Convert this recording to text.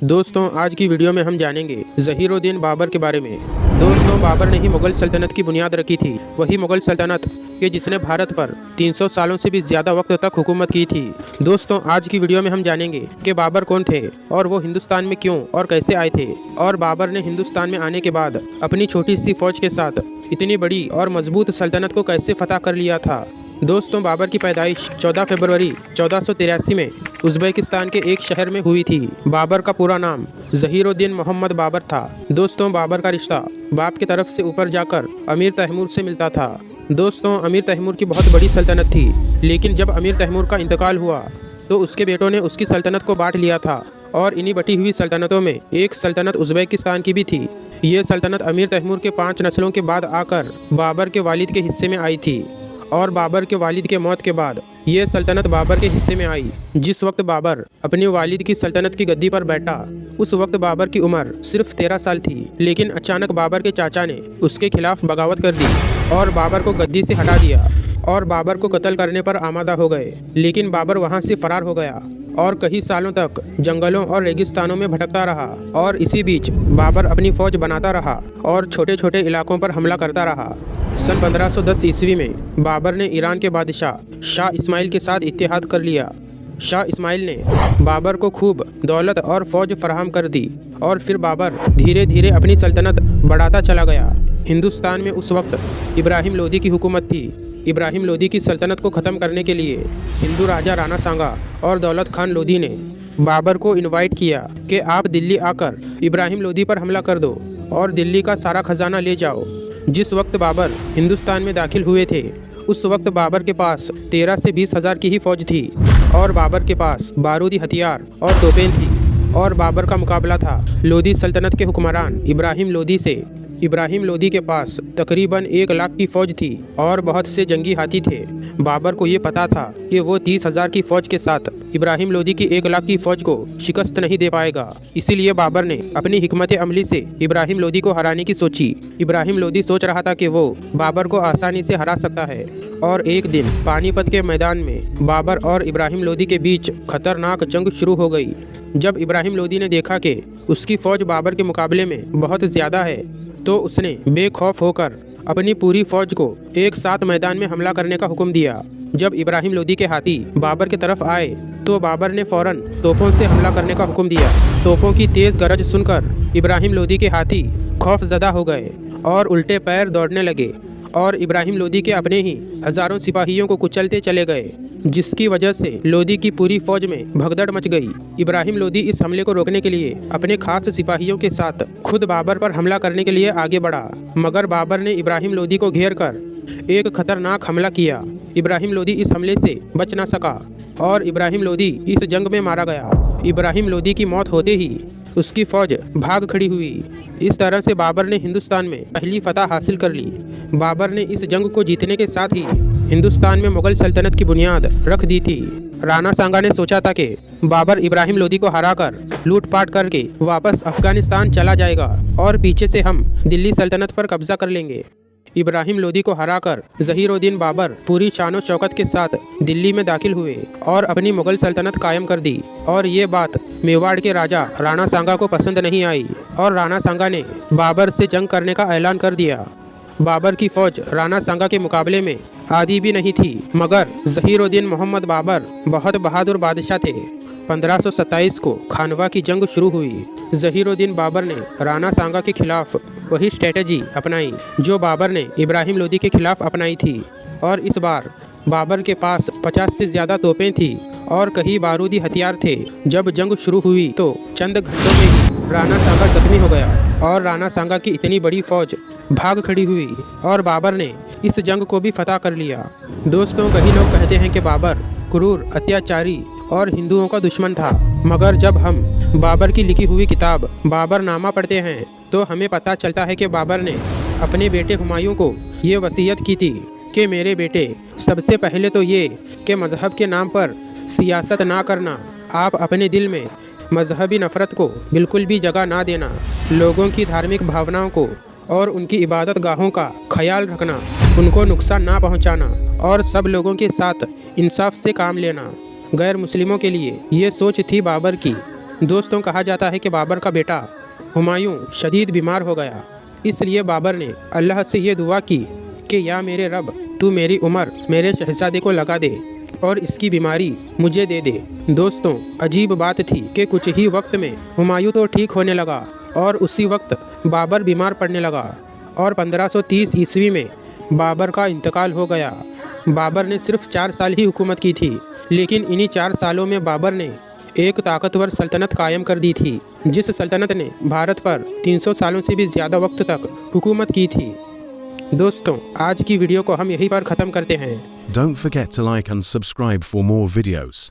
दोस्तों आज की वीडियो में हम जानेंगे ज़हीरुद्दीन बाबर के बारे में। दोस्तों बाबर ने ही मुग़ल सल्तनत की बुनियाद रखी थी। वही मुग़ल सल्तनत कि जिसने भारत पर 300 सालों से भी ज़्यादा वक्त तक हुकूमत की थी। दोस्तों आज की वीडियो में हम जानेंगे कि बाबर कौन थे और वो हिंदुस्तान में क्यों और कैसे आए थे, और बाबर ने हिंदुस्तान में आने के बाद अपनी छोटी सी फ़ौज के साथ इतनी बड़ी और मजबूत सल्तनत को कैसे फतह कर लिया था। दोस्तों बाबर की पैदाइश 14 फरवरी 1483 में उज़्बेकिस्तान के एक शहर में हुई थी। बाबर का पूरा नाम ज़हीरुद्दीन मोहम्मद बाबर था। दोस्तों बाबर का रिश्ता बाप की तरफ से ऊपर जाकर अमीर तैमूर से मिलता था। दोस्तों अमीर तैमूर की बहुत बड़ी सल्तनत थी, लेकिन जब अमीर तैमूर का इंतकाल हुआ तो उसके बेटों ने उसकी सल्तनत को बांट लिया था, और इन्हीं बटी हुई सल्तनतों में एक सल्तनत उज़्बेकिस्तान की भी थी। ये सल्तनत अमीर तैमूर के 5 नस्लों के बाद आकर बाबर के वालिद के हिस्से में आई थी, और बाबर के वालिद के मौत के बाद ये सल्तनत बाबर के हिस्से में आई। जिस वक्त बाबर अपने वालिद की सल्तनत की गद्दी पर बैठा उस वक्त बाबर की उम्र सिर्फ 13 साल थी, लेकिन अचानक बाबर के चाचा ने उसके खिलाफ बगावत कर दी और बाबर को गद्दी से हटा दिया और बाबर को कत्ल करने पर आमादा हो गए। लेकिन बाबर वहां से फरार हो गया और कई सालों तक जंगलों और रेगिस्तानों में भटकता रहा, और इसी बीच बाबर अपनी फौज बनाता रहा और छोटे छोटे इलाकों पर हमला करता रहा। सन 1510 ईस्वी में बाबर ने ईरान के बादशाह शाह इस्माइल के साथ इत्तेहाद कर लिया। शाह इस्माइल ने बाबर को खूब दौलत और फौज फराहम कर दी, और फिर बाबर धीरे धीरे अपनी सल्तनत बढ़ाता चला गया। हिंदुस्तान में उस वक्त इब्राहिम लोदी की हुकूमत थी। इब्राहिम लोदी की सल्तनत को ख़त्म करने के लिए हिंदू राजा राणा सांगा और दौलत खान लोदी ने बाबर को इनवाइट किया कि आप दिल्ली आकर इब्राहिम लोदी पर हमला कर दो और दिल्ली का सारा खजाना ले जाओ। जिस वक्त बाबर हिंदुस्तान में दाखिल हुए थे उस वक्त बाबर के पास 13 से 20 हज़ार की ही फौज थी, और बाबर के पास बारूदी हथियार और तोपें थी, और बाबर का मुकाबला था लोदी सल्तनत के हुक्मरान इब्राहिम लोदी से। इब्राहिम लोदी के पास तकरीबन 1 लाख की फ़ौज थी और बहुत से जंगी हाथी थे। बाबर को ये पता था कि वो 30,000 की फ़ौज के साथ इब्राहिम लोदी की 1 लाख की फ़ौज को शिकस्त नहीं दे पाएगा। इसीलिए बाबर ने अपनी हिकमत अमली से इब्राहिम लोदी को हराने की सोची। इब्राहिम लोदी सोच रहा था कि वो बाबर को आसानी से हरा सकता है, और एक दिन पानीपत के मैदान में बाबर और इब्राहिम लोदी के बीच खतरनाक जंग शुरू हो गई। जब इब्राहिम लोदी ने देखा कि उसकी फ़ौज बाबर के मुकाबले में बहुत ज़्यादा है तो उसने बेखौफ होकर अपनी पूरी फौज को एक साथ मैदान में हमला करने का हुक्म दिया। जब इब्राहिम लोदी के हाथी बाबर की तरफ आए तो बाबर ने फौरन तोपों से हमला करने का हुक्म दिया। तोपों की तेज गरज सुनकर इब्राहिम लोदी के हाथी खौफजदा हो गए और उल्टे पैर दौड़ने लगे, और इब्राहिम लोदी के अपने ही हज़ारों सिपाहियों को कुचलते चले गए, जिसकी वजह से लोदी की पूरी फौज में भगदड़ मच गई। इब्राहिम लोदी इस हमले को रोकने के लिए अपने खास सिपाहियों के साथ खुद बाबर पर हमला करने के लिए आगे बढ़ा, मगर बाबर ने इब्राहिम लोदी को घेर कर एक खतरनाक हमला किया। इब्राहिम लोदी इस हमले से बच ना सका और इब्राहिम लोदी इस जंग में मारा गया। इब्राहिम लोदी की मौत होते ही उसकी फौज भाग खड़ी हुई। इस तरह से बाबर ने हिंदुस्तान में पहली फतह हासिल कर ली। बाबर ने इस जंग को जीतने के साथ ही हिंदुस्तान में मुग़ल सल्तनत की बुनियाद रख दी थी। राणा सांगा ने सोचा था कि बाबर इब्राहिम लोदी को हराकर लूटपाट करके वापस अफगानिस्तान चला जाएगा और पीछे से हम दिल्ली सल्तनत पर कब्जा कर लेंगे। इब्राहिम लोदी को हराकर ज़हीरुद्दीन बाबर पूरी शान और शौकत के साथ दिल्ली में दाखिल हुए और अपनी मुग़ल सल्तनत कायम कर दी। और ये बात मेवाड़ के राजा राणा सांगा को पसंद नहीं आई, और राणा सांगा ने बाबर से जंग करने का ऐलान कर दिया। बाबर की फ़ौज राणा सांगा के मुकाबले में आधी भी नहीं थी, मगर ज़हीरुद्दीन मोहम्मद बाबर बहुत बहादुर बादशाह थे। 1527 को खानवा की जंग शुरू हुई। ज़हीरुद्दीन बाबर ने राणा सांगा के खिलाफ वही स्ट्रेटजी अपनाई जो बाबर ने इब्राहिम लोदी के खिलाफ अपनाई थी, और इस बार बाबर के पास 50 से ज़्यादा तोपें थी और कई बारूदी हथियार थे। जब जंग शुरू हुई तो चंद घंटों में ही राणा सांगा जख्मी हो गया, और राणा सांगा की इतनी बड़ी फौज भाग खड़ी हुई और बाबर ने इस जंग को भी फतह कर लिया। दोस्तों कई लोग कहते हैं कि बाबर क्रूर, अत्याचारी और हिंदुओं का दुश्मन था, मगर जब हम बाबर की लिखी हुई किताब बाबरनामा पढ़ते हैं तो हमें पता चलता है कि बाबर ने अपने बेटे हुमायूं को ये वसीयत की थी कि मेरे बेटे, सबसे पहले तो ये कि मज़हब के नाम पर सियासत ना करना, आप अपने दिल में मजहबी नफ़रत को बिल्कुल भी जगह ना देना, लोगों की धार्मिक भावनाओं को और उनकी इबादत गाहों का ख्याल रखना, उनको नुकसान ना पहुंचाना, और सब लोगों के साथ इंसाफ से काम लेना। गैर मुस्लिमों के लिए ये सोच थी बाबर की दोस्तों कहा जाता है कि बाबर का बेटा हुमायूं शदीद बीमार हो गया। इसलिए बाबर ने अल्लाह से ये दुआ की कि या मेरे रब, तू मेरी उम्र मेरे शहजादे को लगा दे और इसकी बीमारी मुझे दे दे। दोस्तों अजीब बात थी कि कुछ ही वक्त में हुमायूं तो ठीक होने लगा और उसी वक्त बाबर बीमार पड़ने लगा और 1530 ईस्वी में बाबर का इंतकाल हो गया। बाबर ने सिर्फ 4 साल ही हुकूमत की थी, लेकिन इन्हीं 4 सालों में बाबर ने एक ताकतवर सल्तनत कायम कर दी थी, जिस सल्तनत ने भारत पर 300 सालों से भी ज़्यादा वक्त तक हुकूमत की थी। दोस्तों आज की वीडियो को हम यहीं पर ख़त्म करते हैं। Don't forget to like and subscribe for more videos.